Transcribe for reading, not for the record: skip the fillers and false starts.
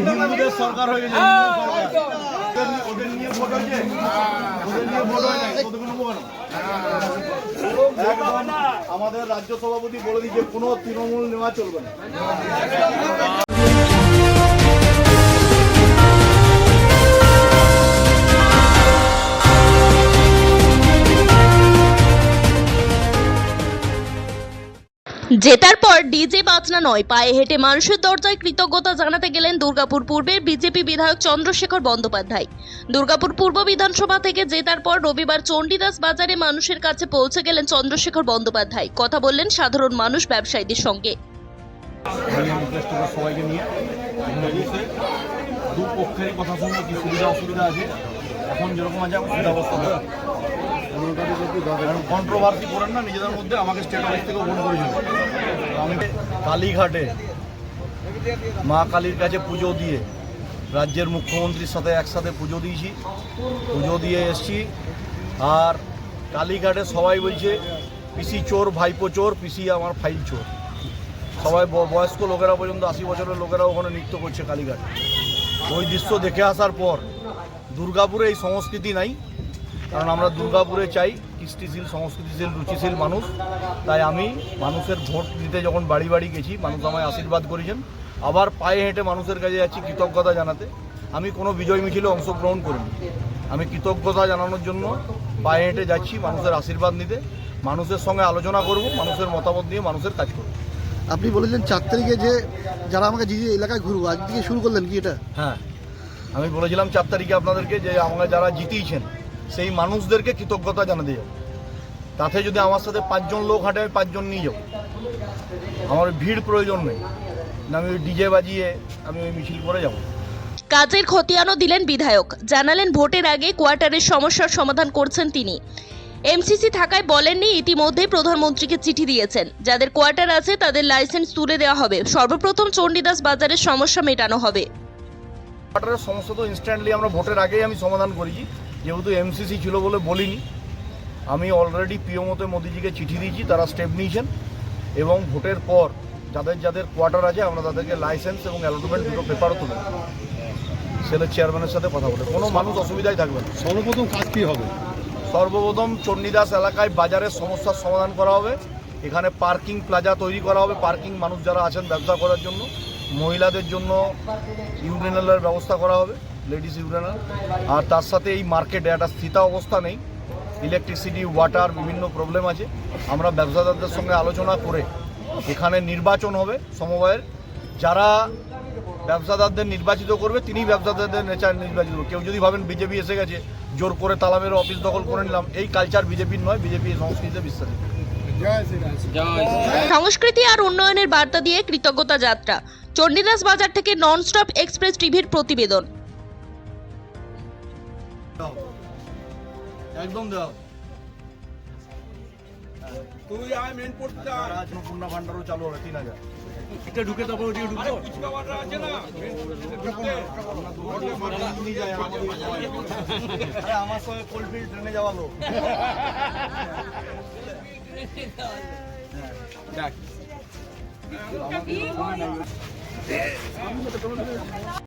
হিন্দুদের সরকার হয়ে গেছে, ওদের নিয়ে ভোট হয়েছে, ওদের নিয়ে ভোট হয় নাই, আমাদের রাজ্য সভাপতি বলে দিচ্ছে কোনো তৃণমূল নেওয়া চলবে না। জেতার পর ডিজে বাজনা নয়, পায়ে হেঁটে মানুষের দরজায় কৃতজ্ঞতা জানাতে গেলেন দুর্গাপুর পূর্বের বিজেপি বিধায়ক চন্দ্রশেখর বন্দ্যোপাধ্যায়। দুর্গাপুর পূর্ব বিধানসভা থেকে জেতার পর রবিবার চণ্ডীদাস বাজারে মানুষের কাছে পৌঁছে গেলেন চন্দ্রশেখর বন্দ্যোপাধ্যায়। কথা বললেন সাধারণ মানুষ, ব্যবসায়ীদের সঙ্গে। সবাইকে নিয়ে দুপক্ষের কথা শুনে কি সুবিধা অসুবিধা আছে, এখন যেরকম আছে অবস্থা কন্ট্রোভার্সি করেন না নিজেদের মধ্যে। আমাকে স্টেট অফিস থেকেও ফোন করেছিল। আমি কালীঘাটে মা কালীর কাছে পুজো দিয়ে রাজ্যের মুখ্যমন্ত্রীর সাথে একসাথে পুজো দিয়েছি, পুজো দিয়ে এসছি। আর কালীঘাটে সবাই বলছে পিসি চোর, ভাইপো চোর, পিসি আমার ফাইল চোর। সবাই বয়স্ক লোকেরা পর্যন্ত 80 বছরের লোকেরা ওখানে নৃত্য করছে কালীঘাটে। ওই দৃশ্য দেখে আসার পর দুর্গাপুরে এই সংস্কৃতি নাই, কারণ আমরা দুর্গাপুরে চাই কৃষ্টিশীল, সংস্কৃতিশীল, রুচিশীল মানুষ। তাই আমি মানুষের ভোট দিতে যখন বাড়ি বাড়ি গেছি, মানুষ আমায় আশীর্বাদ করেছেন। আবার পায়ে হেঁটে মানুষের কাছে যাচ্ছি কৃতজ্ঞতা জানাতে। আমি কোনো বিজয় মিছিলে অংশগ্রহণ করিনি, আমি কৃতজ্ঞতা জানানোর জন্য পায়ে হেঁটে যাচ্ছি মানুষের আশীর্বাদ নিতে। মানুষের সঙ্গে আলোচনা করব, মানুষের মতামত নিয়ে মানুষের কাজ করব। আপনি বলেছেন 4 তারিখে যে যারা আমাকে যে এলাকায় ঘুরবো, আজ থেকে শুরু করলেন কি এটা? হ্যাঁ, আমি বলেছিলাম 4 তারিখে আপনাদেরকে যে আমাকে যারা জিতিয়েছেন সেই মানুষদেরকে কৃতজ্ঞতা জানাতে যাবো। তাতে যদি আমার সাথে 5 জন লোক হাঁটে, আমি 5 জন নিয়ে যাবো। আমার ভিড় প্রয়োজন নেই, আমি ওই ডিজে বাজিয়ে আমি ওই মিছিল করে যাব। কাজের খতিয়ানও দিলেন বিধায়ক। জানালেন ভোটের আগে কোয়ার্টারের সমস্যার সমাধান করছেন তিনি। এমসিসি থাকায় বলেননি ইতিমধ্যে প্রধানমন্ত্রীকে চিঠি দিয়েছেন, যাদের কোয়ার্টার আছে তাদের লাইসেন্স তুলে দেওয়া হবে। সর্বপ্রথম চণ্ডীদাস বাজারের সমস্যা মেটানো হবে। কোয়ার্টারের সমস্যা তো ইনস্ট্যান্টলি আমরা ভোটের আগেই আমি সমাধান করেছি, যেহেতু এমসিসি ছিল বলে বলিনি। আমি অলরেডি পিএমওতে মোদিজিকে চিঠি দিয়েছি, তারা স্টেপ নিয়েছেন। এবং ভোটের পর যাদের যাদের কোয়ার্টার আছে আমরা তাদেরকে লাইসেন্স এবং অ্যালটমেন্ট দুটো পেপারও তুলে দেবো। সেলের চেয়ারম্যানের সাথে কথা বলে কোনো মানুষ অসুবিধাই থাকবে না। সর্বপ্রথম কাজ কী হবে? সর্বপ্রথম চণ্ডীদাস এলাকায় বাজারের সমস্যার সমাধান করা হবে। এখানে পার্কিং প্লাজা তৈরি করা হবে, পার্কিং মানুষ যারা আছেন ব্যবসা করার জন্য। মহিলাদের জন্য ইউরিনালের ব্যবস্থা করা হবে, লেডিস ইউরিনাল। আর তার সাথে এই মার্কেটে একটা স্থিতা অবস্থা নেই, ইলেকট্রিসিটি, ওয়াটার, বিভিন্ন প্রবলেম আছে। আমরা ব্যবসাদারদের সঙ্গে আলোচনা করে এখানে নির্বাচন হবে সমবায়ের। যারা ব্যবসাদারদের নির্বাচিত করবে তিনি ব্যবসাদারদের নির্বাচিত করবে। কেউ যদি ভাবেন বিজেপি এসে গেছে জোর করে তালা মেরে অফিস দখল করে নিলাম, এই কালচার বিজেপির নয়। বিজেপি সংস্কৃতিতে বিশ্বাসী। সংস্কৃতি আর উন্নয়নের বার্তা দিয়ে কৃতজ্ঞতা যাত্রা। চণ্ডীদাস বাজার থেকে ননস্টপ এক্সপ্রেস টিভির প্রতিবেদন। একদম দাও। তুই আয় মেন পড়তে আয়। পূর্ণা ভান্ডারও চালু হবে 3000। এটা ঢুকে তারপর ওদিকে ঢুকবো। কিছু খাবার আছে না আমার সঙ্গে কোলফিল্ড ট্রেনে যাওয়া লোক। দেখ